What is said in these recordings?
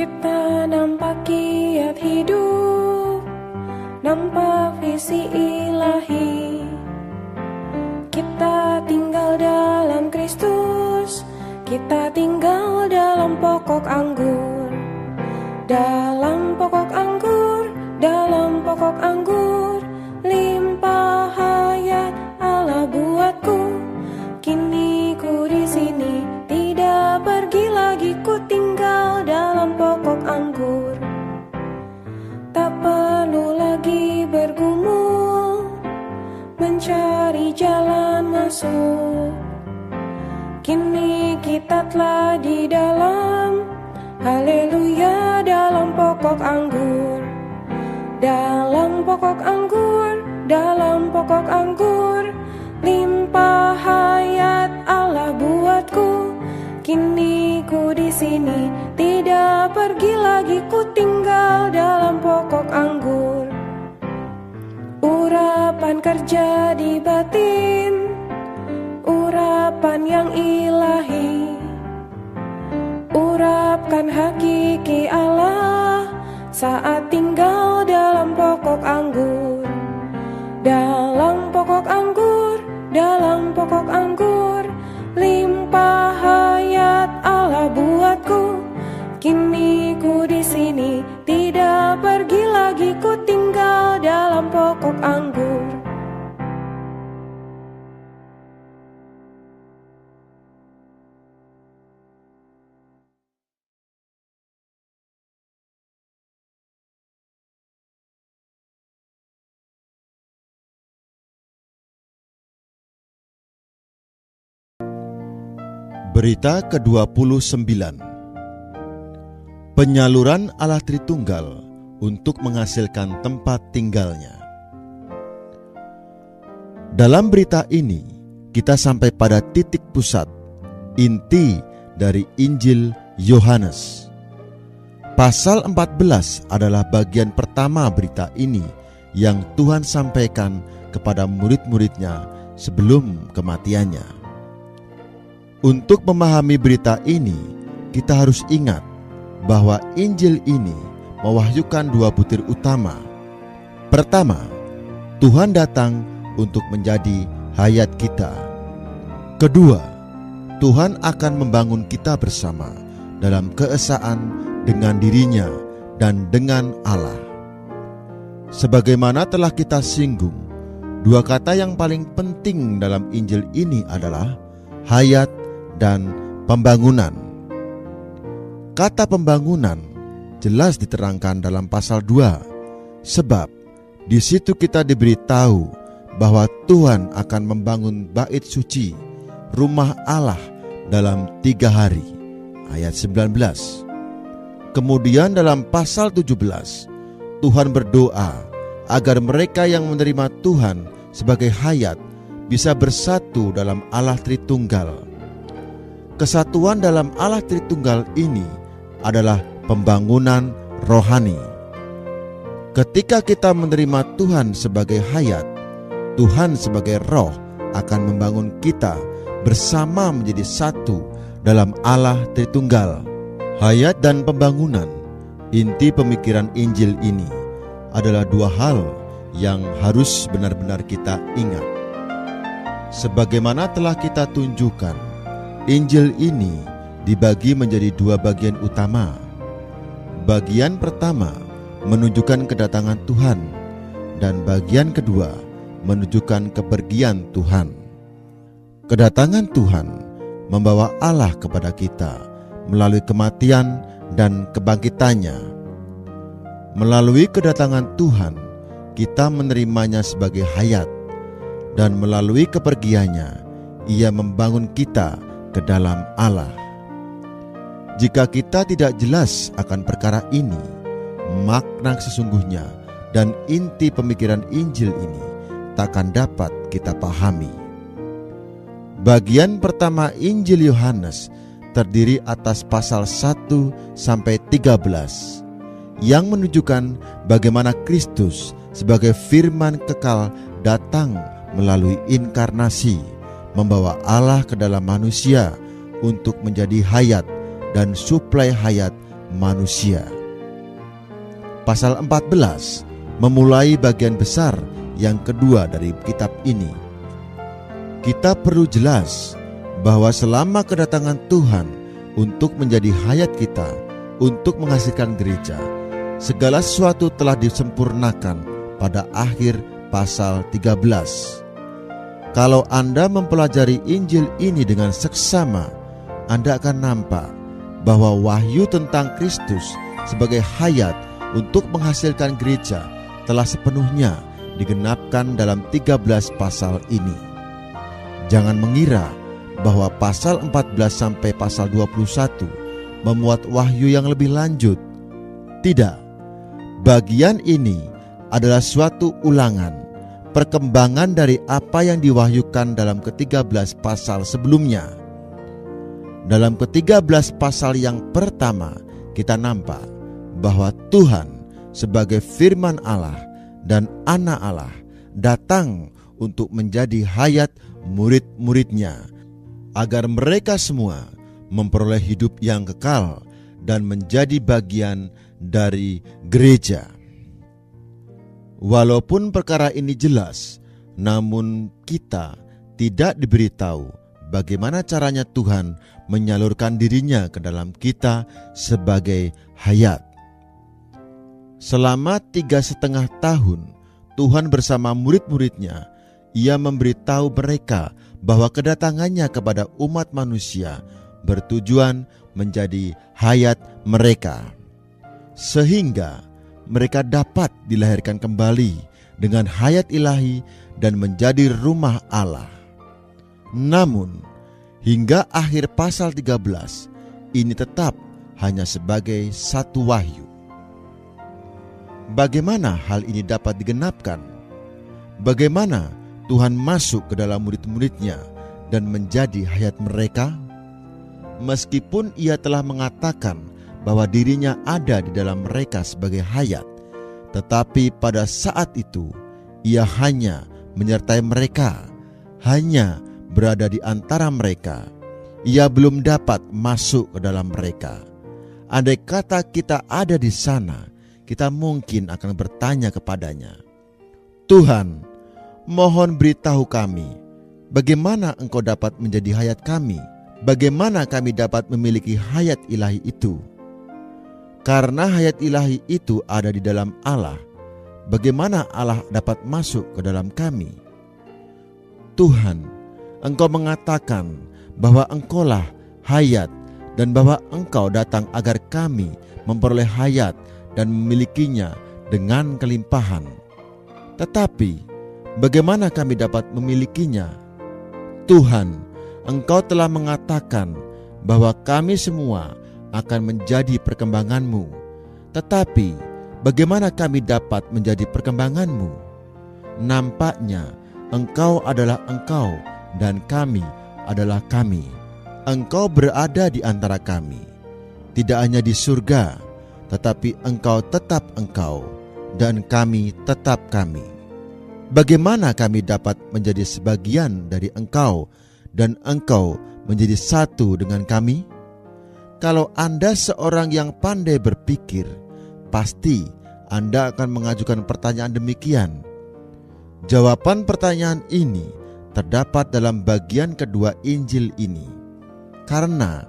Kita nampak kiat hidup, nampak visi ilahi. Kita tinggal dalam Kristus, kita tinggal dalam pokok anggur. Dalam pokok anggur, dalam pokok anggur, limpah hayat Allah buatku. Kini ku di sini, tidak pergi lagi, ku tinggal dalam pokok anggur. Tak perlu lagi bergumul, mencari jalan masuk. Kini kita telah di dalam, haleluya, dalam pokok anggur. Dalam pokok anggur, dalam pokok anggur, limpah hayat Allah buatku. Kini ku di sini, tidak pergi lagi, ku tinggal dalam pokok anggur. Urapan kerja di batin, urapan yang ilahi, urapkan hakiki Allah saat tinggal dalam pokok anggur. Dalam pokok anggur, dalam pokok anggur, limpah hayat Allah buatku. Kini ku di sini, tidak pergi lagi, ku tinggal dalam pokok anggur. Berita ke-29. Penyaluran Allah Tritunggal untuk menghasilkan tempat tinggalnya. Dalam berita ini, kita sampai pada titik pusat, inti dari Injil Yohanes. Pasal 14 adalah bagian pertama berita ini yang Tuhan sampaikan kepada murid-muridnya sebelum kematiannya. Untuk memahami berita ini, kita harus ingat bahwa Injil ini mewahyukan dua butir utama. Pertama, Tuhan datang untuk menjadi hayat kita. Kedua, Tuhan akan membangun kita bersama dalam keesaan dengan dirinya dan dengan Allah. Sebagaimana telah kita singgung, dua kata yang paling penting dalam Injil ini adalah hayat dan pembangunan. Kata pembangunan jelas diterangkan dalam pasal 2, sebab di situ kita diberitahu bahwa Tuhan akan membangun bait suci, rumah Allah dalam 3 hari, ayat 19. Kemudian dalam pasal 17, Tuhan berdoa agar mereka yang menerima Tuhan sebagai hayat bisa bersatu dalam Allah Tritunggal. Kesatuan dalam Allah Tritunggal ini adalah pembangunan rohani. Ketika kita menerima Tuhan sebagai hayat, Tuhan sebagai roh akan membangun kita bersama menjadi satu dalam Allah Tritunggal. Hayat dan pembangunan, inti pemikiran Injil ini adalah dua hal yang harus benar-benar kita ingat. Sebagaimana telah kita tunjukkan, Injil ini dibagi menjadi dua bagian utama. Bagian pertama menunjukkan kedatangan Tuhan, dan bagian kedua menunjukkan kepergian Tuhan. Kedatangan Tuhan membawa Allah kepada kita melalui kematian dan kebangkitannya. Melalui kedatangan Tuhan, kita menerimanya sebagai hayat, dan melalui kepergiannya, Ia membangun kita ke dalam Allah. Jika kita tidak jelas akan perkara ini, makna sesungguhnya dan inti pemikiran Injil ini takkan dapat kita pahami. Bagian pertama Injil Yohanes terdiri atas pasal 1 sampai 13 yang menunjukkan bagaimana Kristus sebagai firman kekal datang melalui inkarnasi, membawa Allah ke dalam manusia untuk menjadi hayat dan suplai hayat manusia. Pasal 14 memulai bagian besar yang kedua dari kitab ini. Kita perlu jelas bahwa selama kedatangan Tuhan untuk menjadi hayat kita, untuk menghasilkan gereja, segala sesuatu telah disempurnakan pada akhir pasal 13. Kalau Anda mempelajari Injil ini dengan seksama, Anda akan nampak bahwa wahyu tentang Kristus sebagai hayat untuk menghasilkan gereja telah sepenuhnya digenapkan dalam 13 pasal ini. Jangan mengira bahwa pasal 14 sampai pasal 21 memuat wahyu yang lebih lanjut. Tidak. Bagian ini adalah suatu ulangan, perkembangan dari apa yang diwahyukan dalam ke-13 pasal sebelumnya. Dalam ke-13 pasal yang pertama, kita nampak bahwa Tuhan sebagai firman Allah dan anak Allah datang untuk menjadi hayat murid-muridnya, agar mereka semua memperoleh hidup yang kekal dan menjadi bagian dari gereja. Walaupun perkara ini jelas, namun kita tidak diberitahu bagaimana caranya Tuhan menyalurkan dirinya ke dalam kita sebagai hayat. Selama 3,5 tahun, Tuhan bersama murid-muridnya, Ia memberitahu mereka bahwa kedatangannya kepada umat manusia bertujuan menjadi hayat mereka, sehingga mereka dapat dilahirkan kembali dengan hayat ilahi dan menjadi rumah Allah. Namun, hingga akhir pasal 13, ini tetap hanya sebagai satu wahyu. Bagaimana hal ini dapat digenapkan? Bagaimana Tuhan masuk ke dalam murid-muridnya dan menjadi hayat mereka? Meskipun Ia telah mengatakan bahwa dirinya ada di dalam mereka sebagai hayat, tetapi pada saat itu Ia hanya menyertai mereka, hanya berada di antara mereka. Ia belum dapat masuk ke dalam mereka. Andai kata kita ada di sana, kita mungkin akan bertanya kepadanya, Tuhan, mohon beritahu kami, bagaimana Engkau dapat menjadi hayat kami? Bagaimana kami dapat memiliki hayat ilahi itu? Karena hayat ilahi itu ada di dalam Allah, bagaimana Allah dapat masuk ke dalam kami? Tuhan, Engkau mengatakan bahwa Engkaulah hayat dan bahwa Engkau datang agar kami memperoleh hayat dan memilikinya dengan kelimpahan. Tetapi bagaimana kami dapat memilikinya? Tuhan, Engkau telah mengatakan bahwa kami semua akan menjadi perkembangan-Mu. Tetapi bagaimana kami dapat menjadi perkembangan-Mu? Nampaknya Engkau adalah Engkau dan kami adalah kami. Engkau berada di antara kami, tidak hanya di surga, tetapi Engkau tetap Engkau dan kami tetap kami. Bagaimana kami dapat menjadi sebagian dari Engkau dan Engkau menjadi satu dengan kami? Kalau Anda seorang yang pandai berpikir, pasti Anda akan mengajukan pertanyaan demikian. Jawaban pertanyaan ini terdapat dalam bagian kedua Injil ini. Karena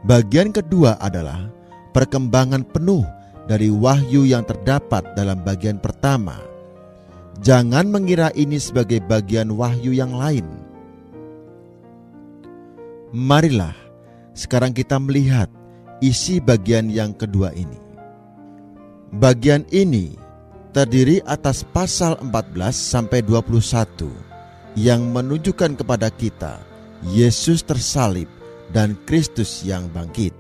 bagian kedua adalah perkembangan penuh dari wahyu yang terdapat dalam bagian pertama. Jangan mengira ini sebagai bagian wahyu yang lain. Marilah sekarang kita melihat isi bagian yang kedua ini. Bagian ini terdiri atas pasal 14 sampai 21 yang menunjukkan kepada kita Yesus tersalib dan Kristus yang bangkit,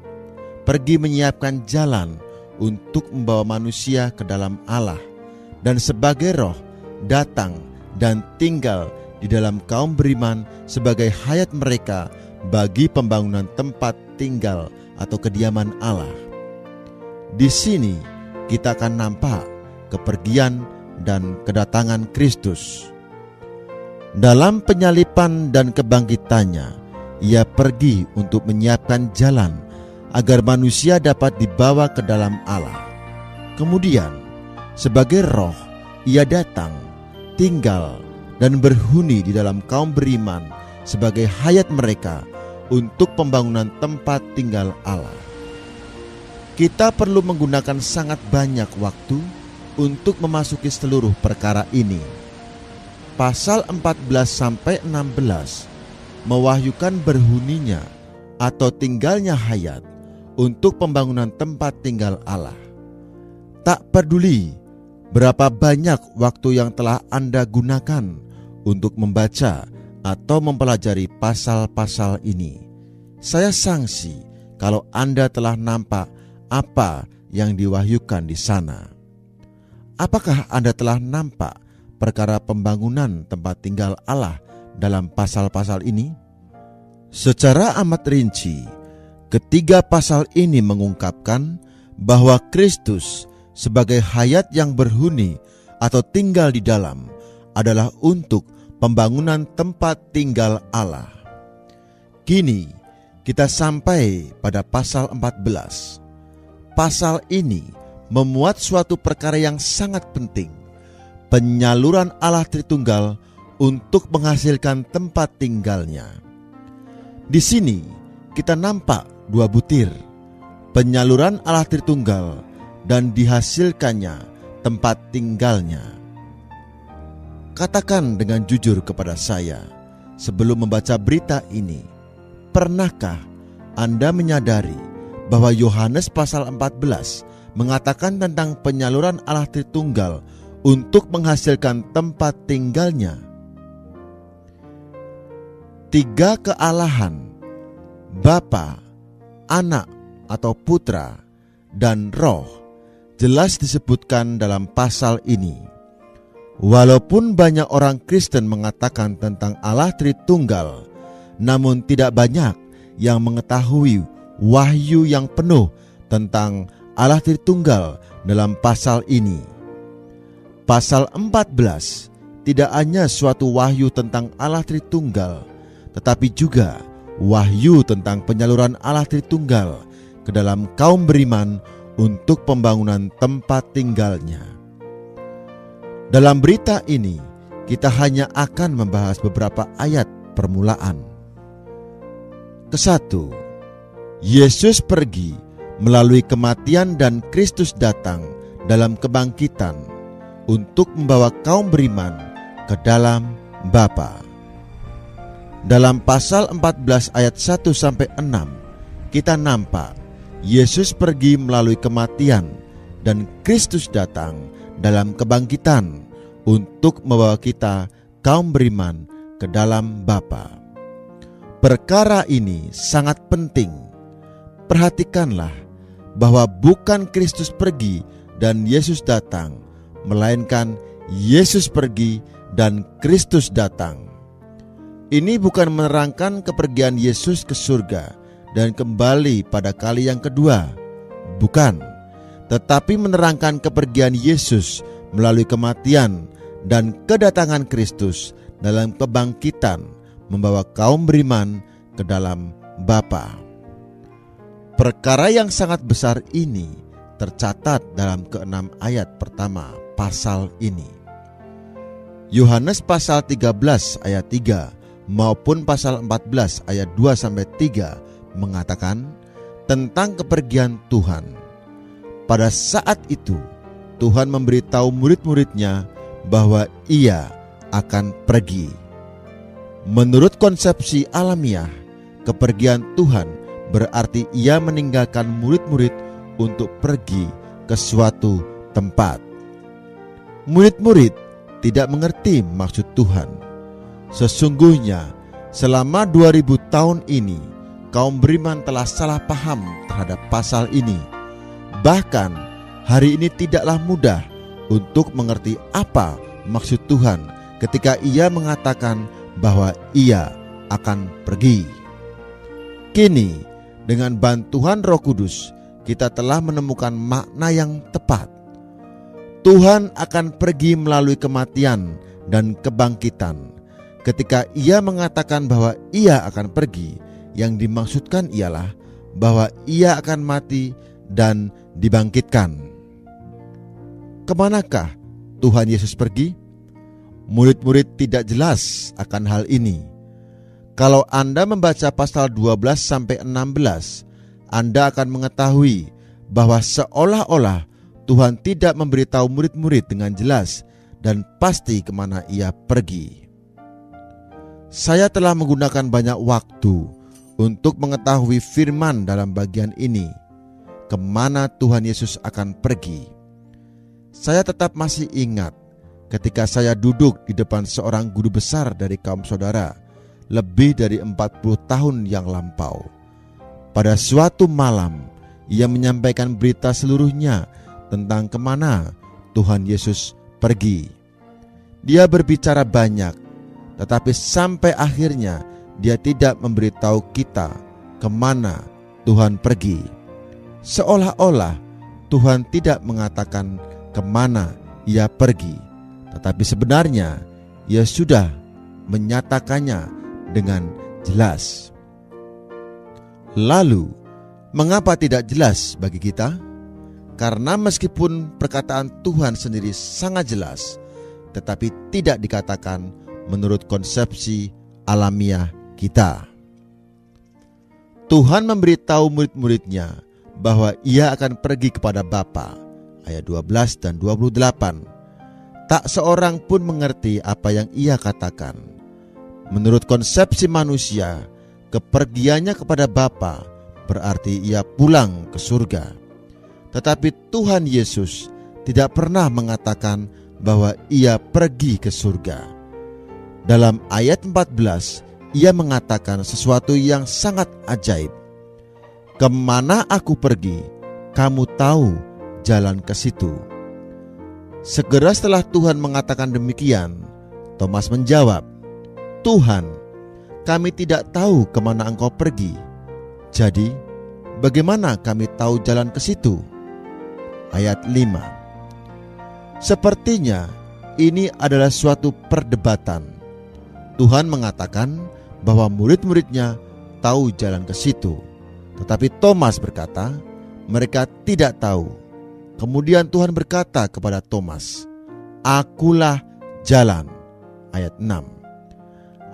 pergi menyiapkan jalan untuk membawa manusia ke dalam Allah, dan sebagai roh datang dan tinggal di dalam kaum beriman sebagai hayat mereka bagi pembangunan tempat tinggal atau kediaman Allah. Di sini kita akan nampak kepergian dan kedatangan Kristus. Dalam penyalipan dan kebangkitannya, Ia pergi untuk menyiapkan jalan agar manusia dapat dibawa ke dalam Allah. Kemudian, sebagai roh, ia datang, tinggal, dan berhuni di dalam kaum beriman sebagai hayat mereka untuk pembangunan tempat tinggal Allah. Kita perlu menggunakan sangat banyak waktu untuk memasuki seluruh perkara ini. Pasal 14-16 mewahyukan berhuninya atau tinggalnya hayat untuk pembangunan tempat tinggal Allah. Tak peduli berapa banyak waktu yang telah Anda gunakan untuk membaca atau mempelajari pasal-pasal ini, saya sangsi kalau Anda telah nampak apa yang diwahyukan di sana. Apakah Anda telah nampak perkara pembangunan tempat tinggal Allah dalam pasal-pasal ini? Secara amat rinci, ketiga pasal ini mengungkapkan bahwa Kristus sebagai hayat yang berhuni atau tinggal di dalam adalah untuk pembangunan tempat tinggal Allah. Kini kita sampai pada pasal 14. Pasal ini memuat suatu perkara yang sangat penting, penyaluran Allah Tritunggal untuk menghasilkan tempat tinggalnya. Di sini kita nampak dua butir, penyaluran Allah Tritunggal dan dihasilkannya tempat tinggalnya. Katakan dengan jujur kepada saya, sebelum membaca berita ini, pernahkah Anda menyadari bahwa Yohanes pasal 14 mengatakan tentang penyaluran Allah Tritunggal untuk menghasilkan tempat tinggalnya? Tiga kealahan, Bapa, Anak atau Putra, dan Roh, jelas disebutkan dalam pasal ini. Walaupun banyak orang Kristen mengatakan tentang Allah Tritunggal, namun tidak banyak yang mengetahui wahyu yang penuh tentang Allah Tritunggal dalam pasal ini. Pasal 14 tidak hanya suatu wahyu tentang Allah Tritunggal, tetapi juga wahyu tentang penyaluran Allah Tritunggal ke dalam kaum beriman untuk pembangunan tempat tinggalnya. Dalam berita ini, kita hanya akan membahas beberapa ayat permulaan. Kesatu, Yesus pergi melalui kematian dan Kristus datang dalam kebangkitan untuk membawa kaum beriman ke dalam Bapa. Dalam pasal 14 ayat 1-6, kita nampak Yesus pergi melalui kematian dan Kristus datang dalam kebangkitan untuk membawa kita kaum beriman ke dalam Bapa. Perkara ini sangat penting. Perhatikanlah bahwa bukan Kristus pergi dan Yesus datang, melainkan Yesus pergi dan Kristus datang. Ini bukan menerangkan kepergian Yesus ke surga dan kembali pada kali yang kedua, bukan, tetapi menerangkan kepergian Yesus melalui kematian dan kedatangan Kristus dalam kebangkitan membawa kaum beriman ke dalam Bapa. Perkara yang sangat besar ini tercatat dalam ke-6 ayat pertama pasal ini. Yohanes pasal 13 ayat 3 maupun pasal 14 ayat 2-3 mengatakan tentang kepergian Tuhan. Pada saat itu, Tuhan memberitahu murid-muridnya bahwa Ia akan pergi. Menurut konsepsi alamiah, kepergian Tuhan berarti Ia meninggalkan murid-murid untuk pergi ke suatu tempat. Murid-murid tidak mengerti maksud Tuhan. Sesungguhnya selama 2000 tahun ini kaum beriman telah salah paham terhadap pasal ini. Bahkan hari ini tidaklah mudah untuk mengerti apa maksud Tuhan ketika Ia mengatakan bahwa Ia akan pergi. Kini dengan bantuan Roh Kudus kita telah menemukan makna yang tepat. Tuhan akan pergi melalui kematian dan kebangkitan. Ketika Ia mengatakan bahwa Ia akan pergi, yang dimaksudkan ialah bahwa ia akan mati dan dibangkitkan. Kemanakah Tuhan Yesus pergi? Murid-murid tidak jelas akan hal ini. Kalau Anda membaca pasal 12-16, Anda akan mengetahui bahwa seolah-olah Tuhan tidak memberitahu murid-murid dengan jelas dan pasti kemana ia pergi. Saya telah menggunakan banyak waktu untuk mengetahui firman dalam bagian ini, kemana Tuhan Yesus akan pergi. Saya tetap masih ingat ketika saya duduk di depan seorang guru besar dari kaum saudara lebih dari 40 tahun yang lampau. Pada suatu malam, ia menyampaikan berita seluruhnya tentang kemana Tuhan Yesus pergi. Dia berbicara banyak, tetapi sampai akhirnya dia tidak memberitahu kita kemana Tuhan pergi. Seolah-olah Tuhan tidak mengatakan kemana ia pergi, tetapi sebenarnya ia sudah menyatakannya dengan jelas. Lalu, mengapa tidak jelas bagi kita? Karena meskipun perkataan Tuhan sendiri sangat jelas, tetapi tidak dikatakan menurut konsepsi alamiah kita. Tuhan memberitahu murid-muridnya bahwa ia akan pergi kepada Bapa, ayat 12 dan 28. Tak seorang pun mengerti apa yang ia katakan. Menurut konsepsi manusia, kepergiannya kepada Bapa berarti ia pulang ke surga. Tetapi Tuhan Yesus tidak pernah mengatakan bahwa ia pergi ke surga. Dalam ayat 14, ia mengatakan sesuatu yang sangat ajaib. Kemana aku pergi, kamu tahu jalan ke situ. Segera setelah Tuhan mengatakan demikian, Thomas menjawab, Tuhan, kami tidak tahu kemana Engkau pergi. Jadi, bagaimana kami tahu jalan ke situ? Ayat 5. Sepertinya ini adalah suatu perdebatan. Tuhan mengatakan bahwa murid-muridnya tahu jalan ke situ, tetapi Thomas berkata, mereka tidak tahu. Kemudian Tuhan berkata kepada Thomas, Akulah jalan. Ayat 6.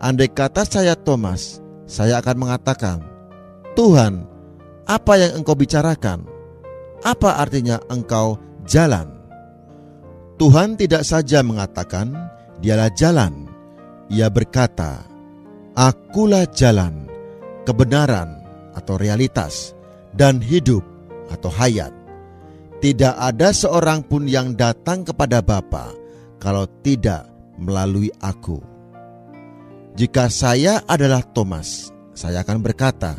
Andai kata saya Thomas, saya akan mengatakan, Tuhan, apa yang Engkau bicarakan? Apa artinya Engkau jalan? Tuhan tidak saja mengatakan, Dialah jalan. Ia berkata, Akulah jalan, kebenaran atau realitas, dan hidup atau hayat. Tidak ada seorang pun yang datang kepada Bapa kalau tidak melalui aku. Jika saya adalah Thomas, saya akan berkata,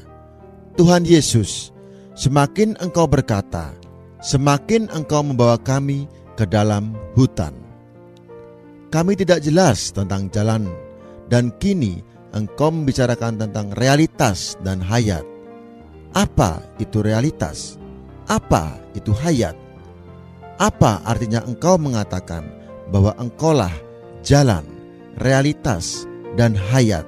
Tuhan Yesus, semakin Engkau berkata, semakin Engkau membawa kami ke dalam hutan. Kami tidak jelas tentang jalan, dan kini Engkau membicarakan tentang realitas dan hayat. Apa itu realitas? Apa itu hayat? Apa artinya Engkau mengatakan bahwa Engkaulah jalan, realitas, dan hayat?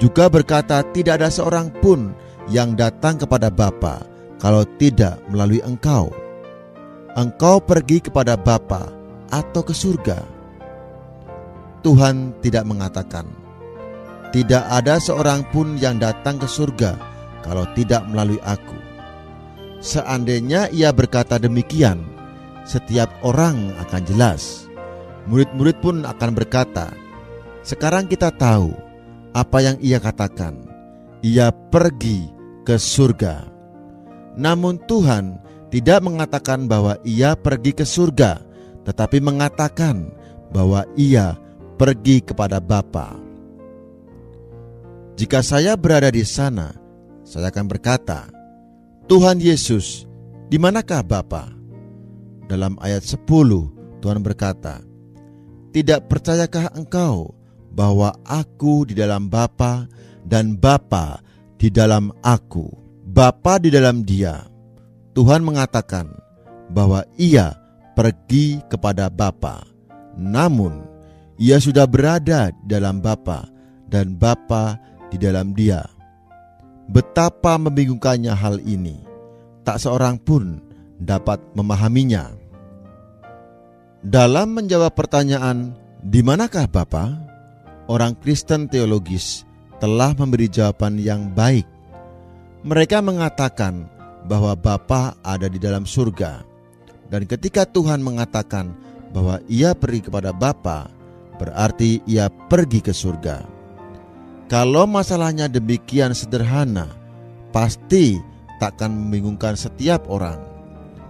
Juga berkata tidak ada seorang pun yang datang kepada Bapa kalau tidak melalui Engkau. Engkau pergi kepada Bapa atau ke surga. Tuhan tidak mengatakan, tidak ada seorang pun yang datang ke surga kalau tidak melalui aku. Seandainya ia berkata demikian, setiap orang akan jelas. Murid-murid pun akan berkata, sekarang kita tahu apa yang ia katakan. Ia pergi ke surga. Namun Tuhan tidak mengatakan bahwa ia pergi ke surga, tetapi mengatakan bahwa ia pergi kepada Bapa. Jika saya berada di sana, saya akan berkata, Tuhan Yesus, di manakah Bapa? Dalam ayat 10, Tuhan berkata, tidak percayakah engkau bahwa aku di dalam Bapa dan Bapa di dalam aku, Bapa di dalam Dia? Tuhan mengatakan bahwa ia pergi kepada Bapa, namun ia sudah berada di dalam Bapa dan Bapa di dalam Dia. Betapa membingungkannya hal ini. Tak seorang pun dapat memahaminya. Dalam menjawab pertanyaan, "Di manakah Bapa?" orang Kristen teologis telah memberi jawaban yang baik. Mereka mengatakan bahwa Bapa ada di dalam surga. Dan ketika Tuhan mengatakan bahwa Ia pergi kepada Bapa, berarti Ia pergi ke surga. Kalau masalahnya demikian sederhana, pasti takkan membingungkan setiap orang.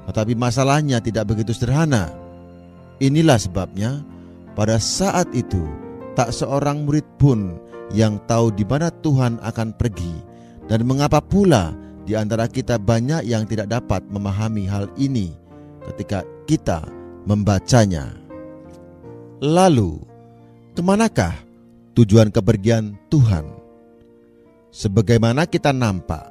Tetapi masalahnya tidak begitu sederhana. Inilah sebabnya pada saat itu tak seorang murid pun yang tahu di mana Tuhan akan pergi, dan mengapa pula di antara kita banyak yang tidak dapat memahami hal ini ketika kita membacanya. Lalu, kemanakah tujuan kepergian Tuhan? Sebagaimana kita nampak,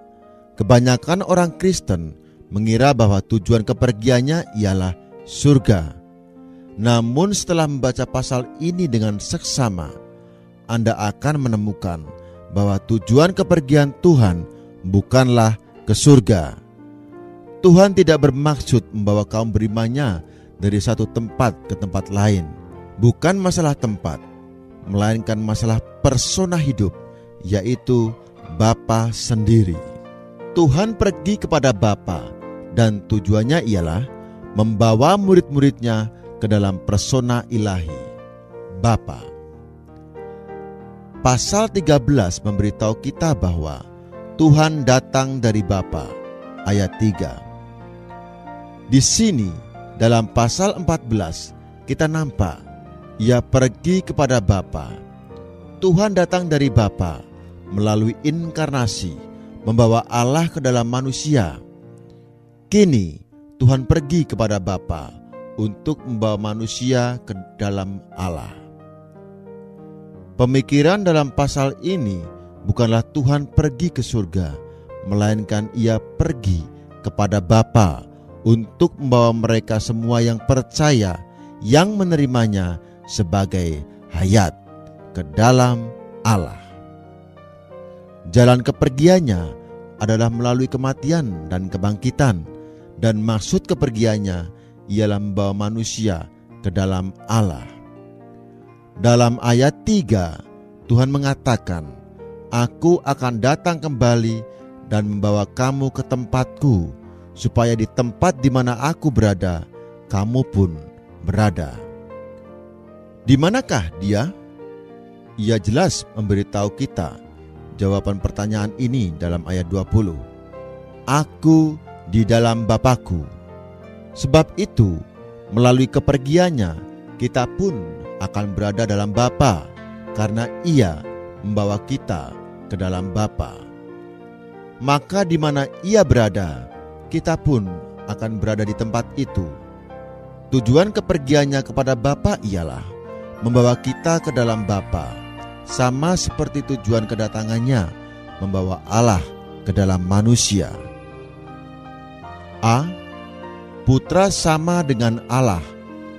kebanyakan orang Kristen mengira bahwa tujuan kepergiannya ialah surga. Namun setelah membaca pasal ini dengan seksama, Anda akan menemukan bahwa tujuan kepergian Tuhan bukanlah ke surga. Tuhan tidak bermaksud membawa kaum berimannya dari satu tempat ke tempat lain. Bukan masalah tempat, melainkan masalah persona hidup, yaitu Bapa sendiri. Tuhan pergi kepada Bapa, dan tujuannya ialah membawa murid-muridnya ke dalam persona ilahi, Bapa. Pasal 13 memberitahu kita bahwa Tuhan datang dari Bapa, ayat 3. Di sini dalam pasal 14 kita nampak Ia pergi kepada Bapa. Tuhan datang dari Bapa melalui inkarnasi, membawa Allah ke dalam manusia. Kini Tuhan pergi kepada Bapa untuk membawa manusia ke dalam Allah. Pemikiran dalam pasal ini bukanlah Tuhan pergi ke surga, melainkan Ia pergi kepada Bapa untuk membawa mereka semua yang percaya, yang menerimanya sebagai hayat ke dalam Allah. Jalan kepergiannya adalah melalui kematian dan kebangkitan, dan maksud kepergiannya ialah membawa manusia ke dalam Allah. Dalam ayat 3, Tuhan mengatakan, "Aku akan datang kembali dan membawa kamu ke tempatku, supaya di tempat di mana aku berada, kamu pun berada." Di manakah Dia? Ia jelas memberitahu kita jawaban pertanyaan ini dalam ayat 20. "Aku di dalam Bapa-Ku." Sebab itu, melalui kepergiannya, kita pun akan berada dalam Bapa, karena Ia membawa kita ke dalam Bapa. Maka di mana Ia berada, kita pun akan berada di tempat itu. Tujuan kepergiannya kepada Bapa ialah membawa kita ke dalam Bapa, sama seperti tujuan kedatangannya membawa Allah ke dalam manusia. A. Putra sama dengan Allah,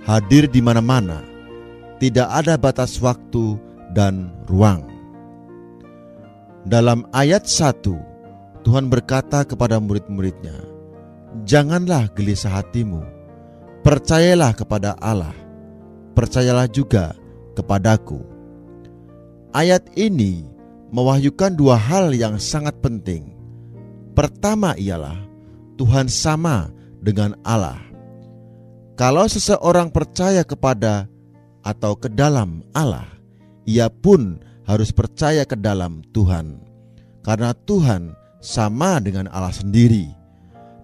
hadir di mana-mana. Tidak ada batas waktu dan ruang. Dalam ayat 1, Tuhan berkata kepada murid-muridnya, "Janganlah gelisah hatimu, percayalah kepada Allah, percayalah juga kepadaku." Ayat ini mewahyukan dua hal yang sangat penting. Pertama ialah Tuhan sama dengan Allah. Kalau seseorang percaya kepada atau ke dalam Allah, ia pun harus percaya ke dalam Tuhan, karena Tuhan sama dengan Allah sendiri.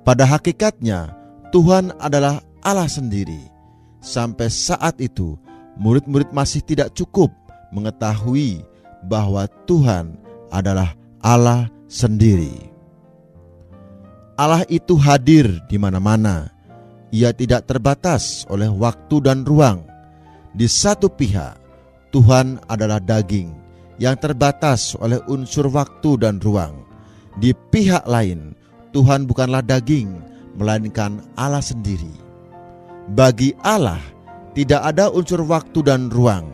Pada hakikatnya, Tuhan adalah Allah sendiri. Sampai saat itu, murid-murid masih tidak cukup mengetahui bahwa Tuhan adalah Allah sendiri. Allah itu hadir di mana-mana. Ia tidak terbatas oleh waktu dan ruang. Di satu pihak, Tuhan adalah daging yang terbatas oleh unsur waktu dan ruang. Di pihak lain, Tuhan bukanlah daging, melainkan Allah sendiri. Bagi Allah, tidak ada unsur waktu dan ruang.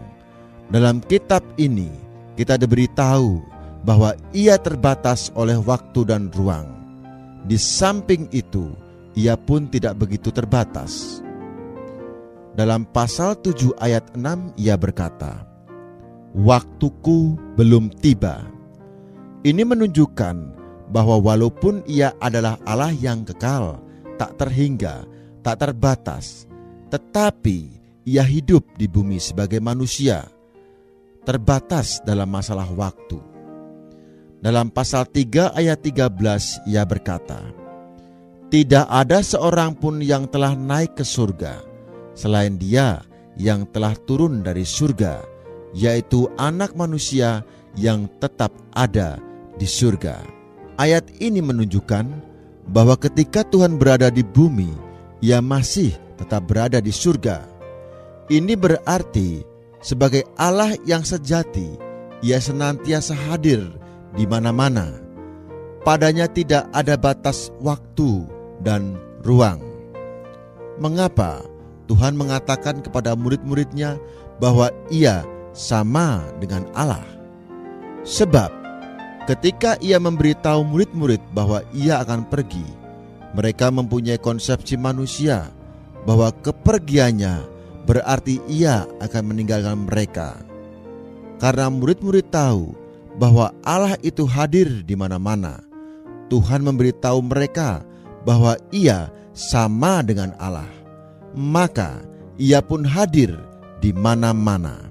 Dalam kitab ini, kita diberitahu bahwa ia terbatas oleh waktu dan ruang. Di samping itu, ia pun tidak begitu terbatas. Dalam pasal 7 ayat 6 ia berkata, "Waktuku belum tiba." Ini menunjukkan bahwa walaupun ia adalah Allah yang kekal, tak terhingga, tak terbatas, tetapi ia hidup di bumi sebagai manusia, terbatas dalam masalah waktu. Dalam pasal 3 ayat 13 ia berkata, "Tidak ada seorang pun yang telah naik ke surga selain Dia yang telah turun dari surga, yaitu Anak Manusia yang tetap ada di surga." Ayat ini menunjukkan bahwa ketika Tuhan berada di bumi, Ia masih tetap berada di surga. Ini berarti sebagai Allah yang sejati, Ia senantiasa hadir di mana-mana. Padanya tidak ada batas waktu dan ruang. Mengapa Tuhan mengatakan kepada murid-muridnya bahwa Ia sama dengan Allah? Sebab ketika Ia memberitahu murid-murid bahwa Ia akan pergi, mereka mempunyai konsepsi manusia bahwa kepergiannya berarti Ia akan meninggalkan mereka. Karena murid-murid tahu bahwa Allah itu hadir di mana-mana, Tuhan memberitahu mereka bahwa Ia sama dengan Allah, maka Ia pun hadir di mana-mana.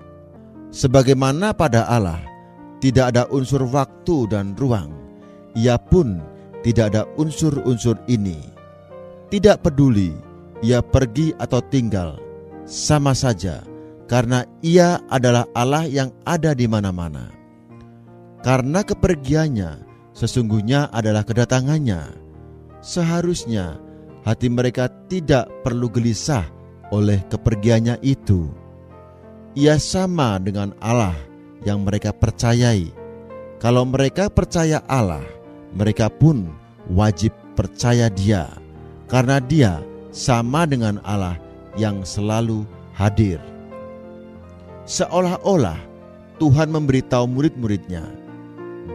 Sebagaimana pada Allah tidak ada unsur waktu dan ruang, Ia pun tidak ada unsur-unsur ini. Tidak peduli Ia pergi atau tinggal, sama saja, karena Ia adalah Allah yang ada di mana-mana. Karena kepergiannya sesungguhnya adalah kedatangannya, seharusnya hati mereka tidak perlu gelisah oleh kepergiannya itu. Ia sama dengan Allah yang mereka percayai. Kalau mereka percaya Allah, mereka pun wajib percaya Dia, karena Dia sama dengan Allah yang selalu hadir. Seolah-olah Tuhan memberitahu murid-muridnya,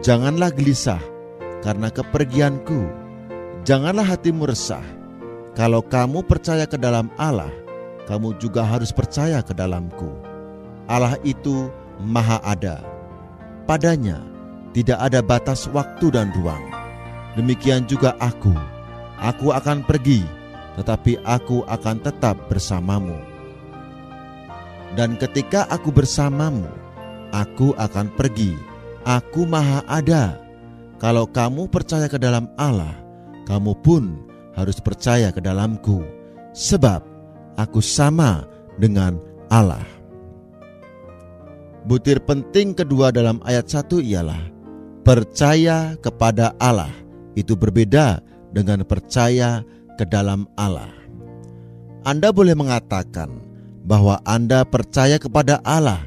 "Janganlah gelisah karena kepergianku, janganlah hatimu resah. Kalau kamu percaya ke dalam Allah, kamu juga harus percaya ke dalamku. Allah itu Maha Ada. Padanya tidak ada batas waktu dan ruang. Demikian juga aku akan pergi, tetapi aku akan tetap bersamamu. Dan ketika aku bersamamu, aku akan pergi. Aku Maha Ada. Kalau kamu percaya ke dalam Allah, kamu pun harus percaya ke dalamku, sebab aku sama dengan Allah." Butir penting kedua dalam ayat 1 ialah percaya kepada Allah itu berbeda dengan percaya ke dalam Allah. Anda boleh mengatakan bahwa Anda percaya kepada Allah,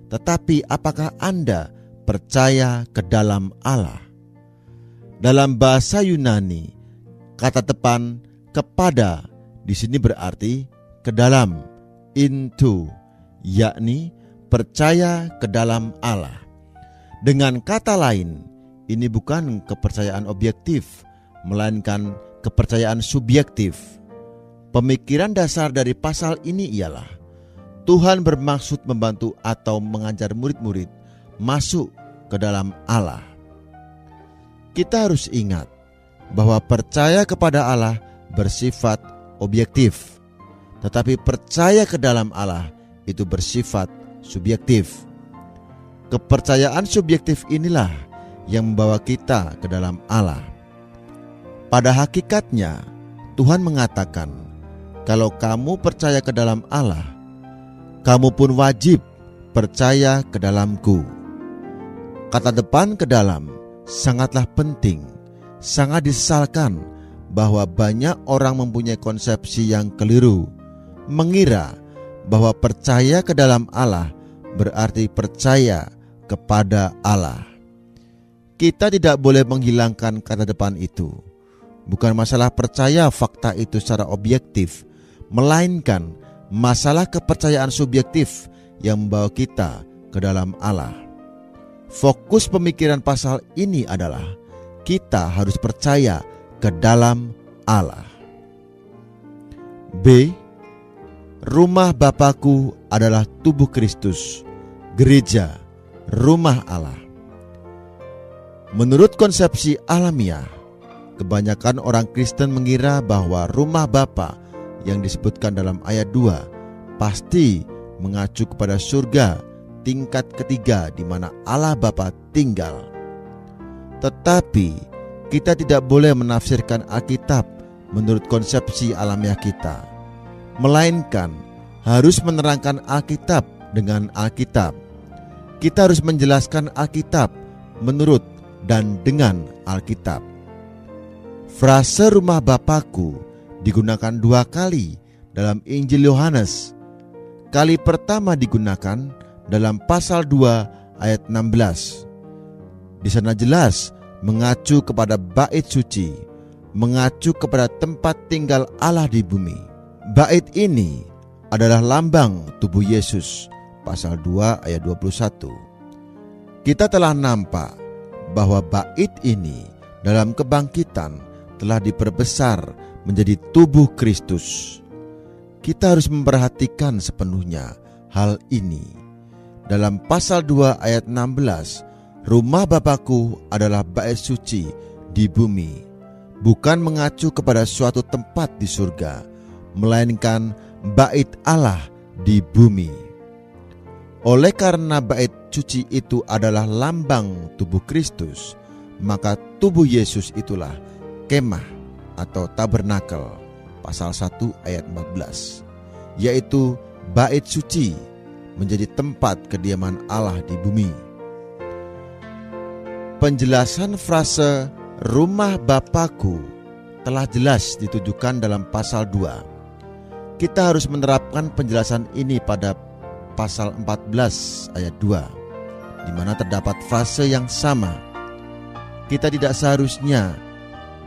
tetapi apakah Anda percaya ke dalam Allah? Dalam bahasa Yunani, kata depan kepada di sini berarti ke dalam, into, yakni percaya ke dalam Allah. Dengan kata lain, ini bukan kepercayaan objektif, melainkan kepercayaan subjektif. Pemikiran dasar dari pasal ini ialah Tuhan bermaksud membantu atau mengajar murid-murid masuk ke dalam Allah. Kita harus ingat bahwa percaya kepada Allah bersifat objektif, tetapi percaya ke dalam Allah itu bersifat subjektif. Kepercayaan subjektif inilah yang membawa kita ke dalam Allah. Pada hakikatnya, Tuhan mengatakan, kalau kamu percaya ke dalam Allah, kamu pun wajib percaya ke dalamku. Kata depan ke dalam sangatlah penting. Sangat disesalkan bahwa banyak orang mempunyai konsepsi yang keliru, mengira bahwa percaya ke dalam Allah berarti percaya kepada Allah. Kita tidak boleh menghilangkan kata depan itu. Bukan masalah percaya fakta itu secara objektif, melainkan masalah kepercayaan subjektif yang membawa kita ke dalam Allah. fokus pemikiran pasal ini adalah kita harus percaya ke dalam Allah. B. Rumah Bapakku adalah tubuh Kristus, gereja, rumah Allah. Menurut konsepsi alamiah, kebanyakan orang Kristen mengira bahwa rumah Bapa yang disebutkan dalam ayat 2 pasti mengacu kepada surga tingkat ketiga di mana Allah Bapa tinggal. Tetapi kita tidak boleh menafsirkan Alkitab menurut konsepsi alamiah kita, melainkan harus menerangkan Alkitab dengan Alkitab. Kita harus menjelaskan Alkitab menurut dan dengan Alkitab. Frase rumah Bapakku digunakan 2 kali dalam Injil Yohanes. Kali pertama digunakan dalam pasal 2 ayat 16. Di sana jelas mengacu kepada bait suci, mengacu kepada tempat tinggal Allah di bumi. Bait ini adalah lambang tubuh Yesus, pasal 2 ayat 21. Kita telah nampak bahwa bait ini dalam kebangkitan telah diperbesar menjadi tubuh Kristus. Kita harus memperhatikan sepenuhnya hal ini. Dalam pasal 2 ayat 16, rumah Bapakku adalah bait suci di bumi, bukan mengacu kepada suatu tempat di surga, melainkan bait Allah di bumi. Oleh karena bait suci itu adalah lambang tubuh Kristus, maka tubuh Yesus itulah kemah atau tabernakel, pasal 1 ayat 14, yaitu bait suci menjadi tempat kediaman Allah di bumi. Penjelasan frase rumah Bapakku telah jelas ditujukan dalam pasal 2. Kita harus menerapkan penjelasan ini pada pasal 14 ayat 2, di mana terdapat frase yang sama. Kita tidak seharusnya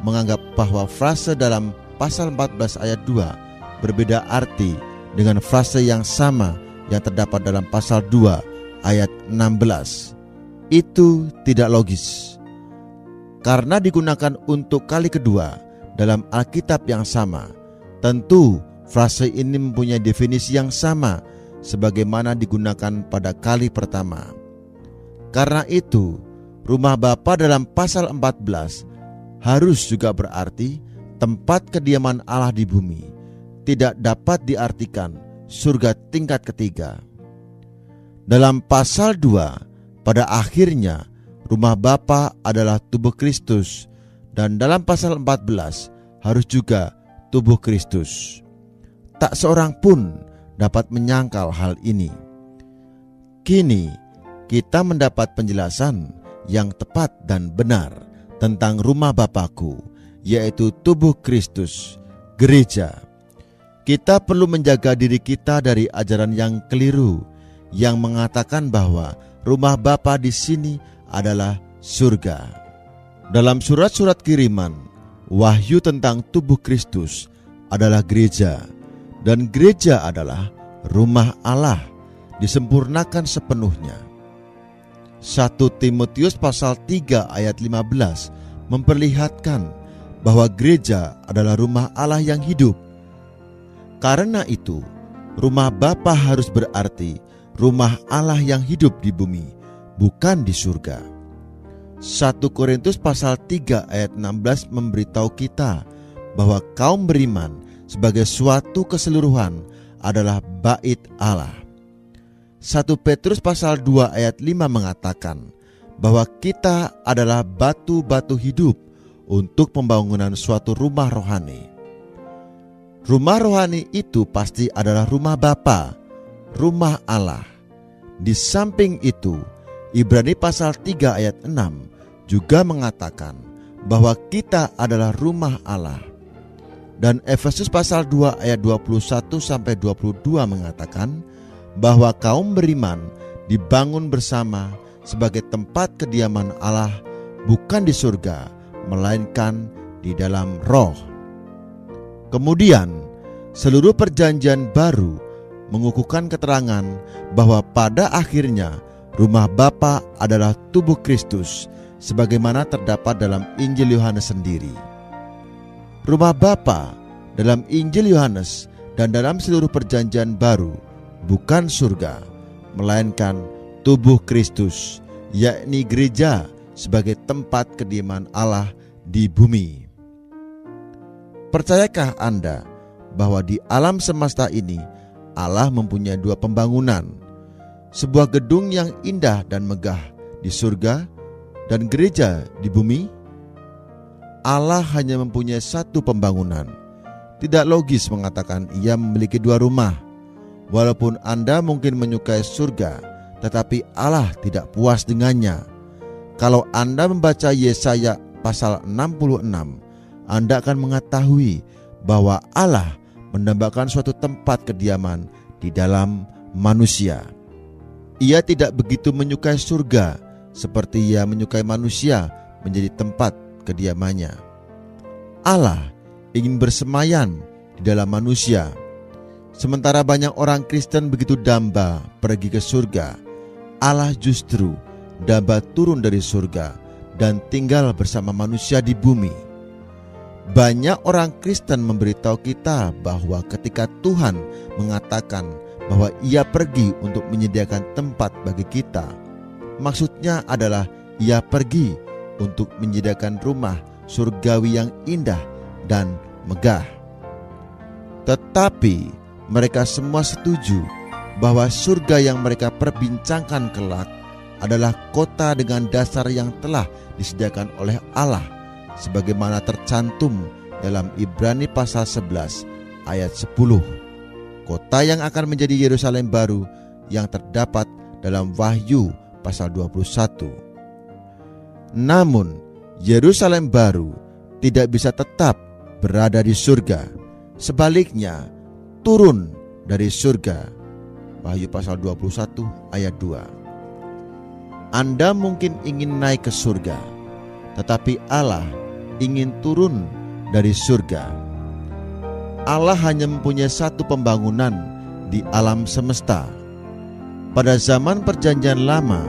menganggap bahwa frase dalam pasal 14 ayat 2 berbeda arti dengan frase yang sama yang terdapat dalam pasal 2 ayat 16. Itu tidak logis, karena digunakan untuk kali kedua dalam Alkitab yang sama. Tentu frase ini mempunyai definisi yang sama sebagaimana digunakan pada kali pertama. Karena itu, rumah Bapa dalam pasal 14 harus juga berarti tempat kediaman Allah di bumi. Tidak dapat diartikan surga tingkat ketiga. Dalam pasal 2, pada akhirnya rumah Bapa adalah tubuh Kristus, dan dalam pasal 14 harus juga tubuh Kristus. Tak seorang pun dapat menyangkal hal ini. Kini kita mendapat penjelasan yang tepat dan benar tentang rumah Bapakku, yaitu tubuh Kristus, gereja. Kita perlu menjaga diri kita dari ajaran yang keliru yang mengatakan bahwa rumah Bapa di sini adalah surga. Dalam surat-surat kiriman, wahyu tentang tubuh Kristus adalah gereja, dan gereja adalah rumah Allah disempurnakan sepenuhnya. 1 Timotius pasal 3 ayat 15 memperlihatkan bahwa gereja adalah rumah Allah yang hidup. Karena itu, rumah Bapa harus berarti rumah Allah yang hidup di bumi, bukan di surga. 1 Korintus pasal 3 ayat 16 memberitahu kita bahwa kaum beriman sebagai suatu keseluruhan adalah bait Allah. 1 Petrus pasal 2 ayat 5 mengatakan bahwa kita adalah batu-batu hidup untuk pembangunan suatu rumah rohani. Rumah rohani itu pasti adalah rumah Bapa, rumah Allah. Di samping itu, Ibrani pasal 3 ayat 6 juga mengatakan bahwa kita adalah rumah Allah. Dan Efesus pasal 2 ayat 21 sampai 22 mengatakan bahwa kaum beriman dibangun bersama sebagai tempat kediaman Allah, bukan di surga, melainkan di dalam roh. Kemudian, seluruh perjanjian baru mengukuhkan keterangan bahwa pada akhirnya Rumah Bapa adalah tubuh Kristus, sebagaimana terdapat dalam Injil Yohanes sendiri. Rumah Bapa dalam Injil Yohanes dan dalam seluruh perjanjian baru bukan surga, melainkan tubuh Kristus, yakni gereja sebagai tempat kediaman Allah di bumi. Percayakah Anda bahwa di alam semesta ini Allah mempunyai dua pembangunan, sebuah gedung yang indah dan megah di surga dan gereja di bumi? Allah hanya mempunyai satu pembangunan. Tidak logis mengatakan ia memiliki dua rumah. Walaupun Anda mungkin menyukai surga, tetapi Allah tidak puas dengannya. Kalau Anda membaca Yesaya pasal 66, Anda akan mengetahui bahwa Allah mendambakan suatu tempat kediaman di dalam manusia. Ia tidak begitu menyukai surga seperti ia menyukai manusia menjadi tempat kediamannya. Allah ingin bersemayam di dalam manusia. Sementara banyak orang Kristen begitu damba pergi ke surga, Allah justru damba turun dari surga dan tinggal bersama manusia di bumi. Banyak orang Kristen memberitahu kita bahwa ketika Tuhan mengatakan bahwa ia pergi untuk menyediakan tempat bagi kita, maksudnya adalah ia pergi untuk menyediakan rumah surgawi yang indah dan megah. Tetapi mereka semua setuju bahwa surga yang mereka perbincangkan kelak adalah kota dengan dasar yang telah disediakan oleh Allah, sebagaimana tercantum dalam Ibrani pasal 11 ayat 10. Kota yang akan menjadi Yerusalem baru yang terdapat dalam Wahyu pasal 21. Namun Yerusalem baru tidak bisa tetap berada di surga. Sebaliknya, turun dari surga. Wahyu pasal 21 ayat 2. Anda mungkin ingin naik ke surga, tetapi Allah ingin turun dari surga. Allah hanya mempunyai satu pembangunan di alam semesta. Pada zaman Perjanjian Lama,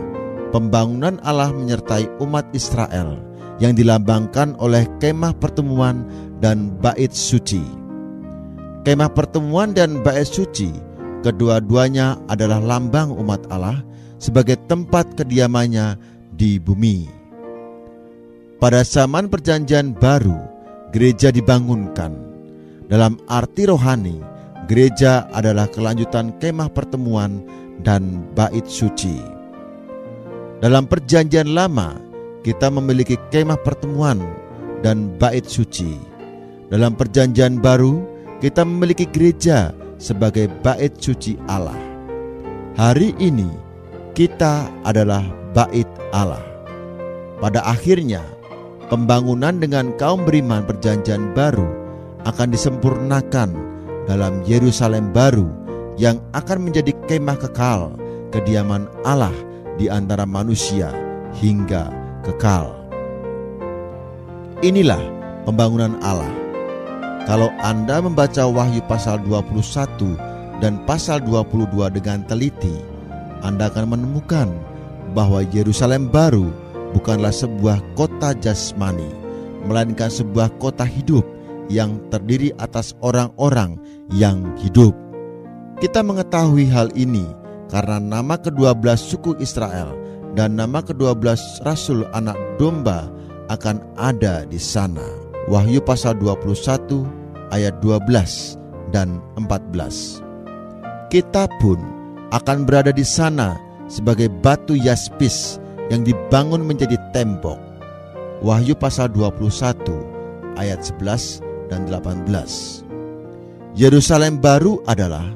pembangunan Allah menyertai umat Israel yang dilambangkan oleh kemah pertemuan dan bait suci. Kemah pertemuan dan bait suci, kedua-duanya adalah lambang umat Allah sebagai tempat kediamannya di bumi. Pada zaman Perjanjian Baru, gereja dibangunkan. Dalam arti rohani, gereja adalah kelanjutan kemah pertemuan dan bait suci. Dalam Perjanjian Lama, kita memiliki kemah pertemuan dan bait suci. Dalam Perjanjian Baru, kita memiliki gereja sebagai bait suci Allah. Hari ini, kita adalah bait Allah. Pada akhirnya, pembangunan dengan kaum beriman Perjanjian Baru akan disempurnakan dalam Yerusalem baru yang akan menjadi kemah kekal, kediaman Allah di antara manusia hingga kekal. Inilah pembangunan Allah. Kalau Anda membaca Wahyu pasal 21 dan pasal 22 dengan teliti, Anda akan menemukan bahwa Yerusalem baru bukanlah sebuah kota jasmani, melainkan sebuah kota hidup yang terdiri atas orang-orang yang hidup. Kita mengetahui hal ini karena nama ke-12 suku Israel dan nama ke-12 rasul anak domba akan ada di sana. Wahyu pasal 21 ayat 12 dan 14. Kita pun akan berada di sana sebagai batu yaspis yang dibangun menjadi tembok. Wahyu pasal 21 ayat 11 dan 18. Yerusalem baru adalah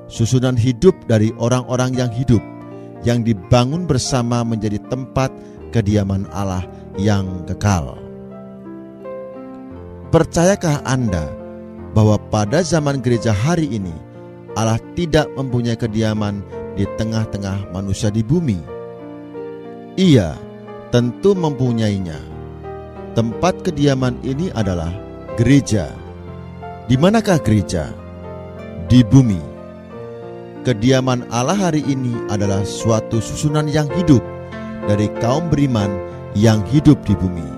susunan hidup dari orang-orang yang hidup, yang dibangun bersama menjadi tempat kediaman Allah yang kekal. Percayakah Anda bahwa pada zaman gereja hari ini Allah tidak mempunyai kediaman di tengah-tengah manusia di bumi? Ia tentu mempunyainya. Tempat kediaman ini adalah gereja. Di manakah gereja? Di bumi. Kediaman Allah hari ini adalah suatu susunan yang hidup dari kaum beriman yang hidup di bumi.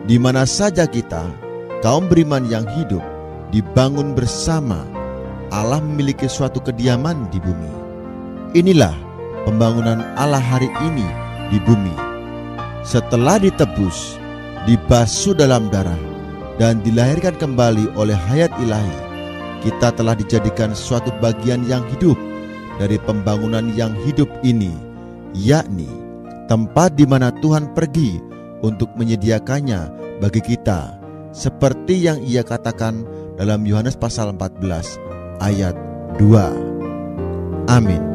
Di mana saja kita, kaum beriman yang hidup, dibangun bersama, Allah memiliki suatu kediaman di bumi. Inilah pembangunan Allah hari ini di bumi. Setelah ditebus, dibasuh dalam darah, dan dilahirkan kembali oleh hayat ilahi, kita telah dijadikan suatu bagian yang hidup dari pembangunan yang hidup ini, yakni tempat di mana Tuhan pergi untuk menyediakannya bagi kita, seperti yang Ia katakan dalam Yohanes pasal 14 ayat 2. Amin.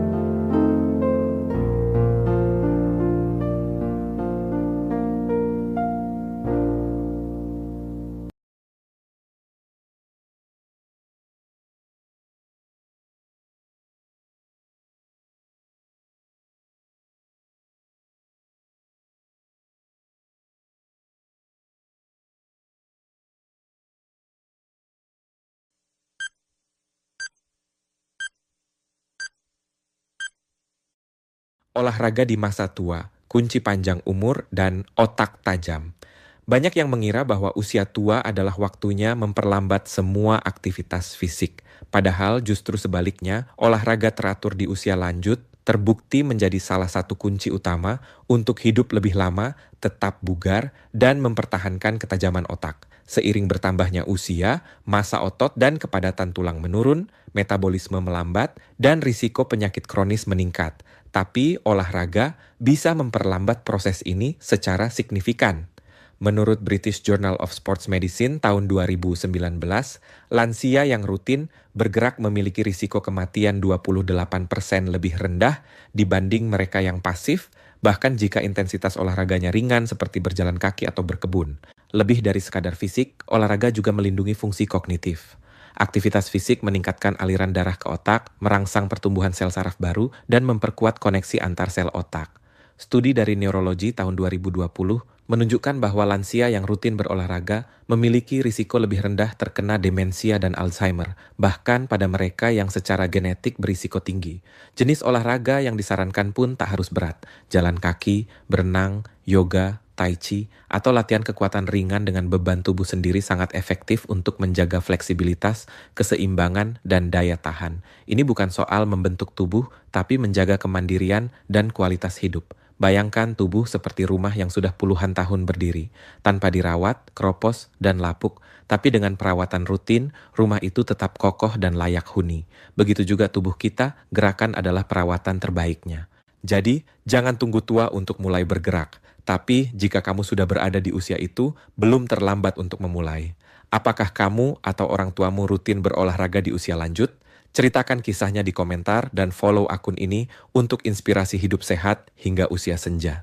Olahraga di masa tua, kunci panjang umur, dan otak tajam. Banyak yang mengira bahwa usia tua adalah waktunya memperlambat semua aktivitas fisik. Padahal justru sebaliknya, olahraga teratur di usia lanjut terbukti menjadi salah satu kunci utama untuk hidup lebih lama, tetap bugar, dan mempertahankan ketajaman otak. Seiring bertambahnya usia, massa otot dan kepadatan tulang menurun, metabolisme melambat, dan risiko penyakit kronis meningkat. Tapi olahraga bisa memperlambat proses ini secara signifikan. Menurut British Journal of Sports Medicine tahun 2019, lansia yang rutin bergerak memiliki risiko kematian 28% lebih rendah dibanding mereka yang pasif, bahkan jika intensitas olahraganya ringan seperti berjalan kaki atau berkebun. Lebih dari sekadar fisik, olahraga juga melindungi fungsi kognitif. Aktivitas fisik meningkatkan aliran darah ke otak, merangsang pertumbuhan sel saraf baru, dan memperkuat koneksi antar sel otak. Studi dari neurologi tahun 2020 menunjukkan bahwa lansia yang rutin berolahraga memiliki risiko lebih rendah terkena demensia dan Alzheimer, bahkan pada mereka yang secara genetik berisiko tinggi. Jenis olahraga yang disarankan pun tak harus berat, jalan kaki, berenang, yoga, tai chi, atau latihan kekuatan ringan dengan beban tubuh sendiri sangat efektif untuk menjaga fleksibilitas, keseimbangan, dan daya tahan. Ini bukan soal membentuk tubuh, tapi menjaga kemandirian dan kualitas hidup. Bayangkan tubuh seperti rumah yang sudah puluhan tahun berdiri, tanpa dirawat, keropos, dan lapuk, tapi dengan perawatan rutin, rumah itu tetap kokoh dan layak huni. Begitu juga tubuh kita, gerakan adalah perawatan terbaiknya. Jadi, jangan tunggu tua untuk mulai bergerak. Tapi, jika kamu sudah berada di usia itu, belum terlambat untuk memulai. Apakah kamu atau orang tuamu rutin berolahraga di usia lanjut? Ceritakan kisahnya di komentar dan follow akun ini untuk inspirasi hidup sehat hingga usia senja.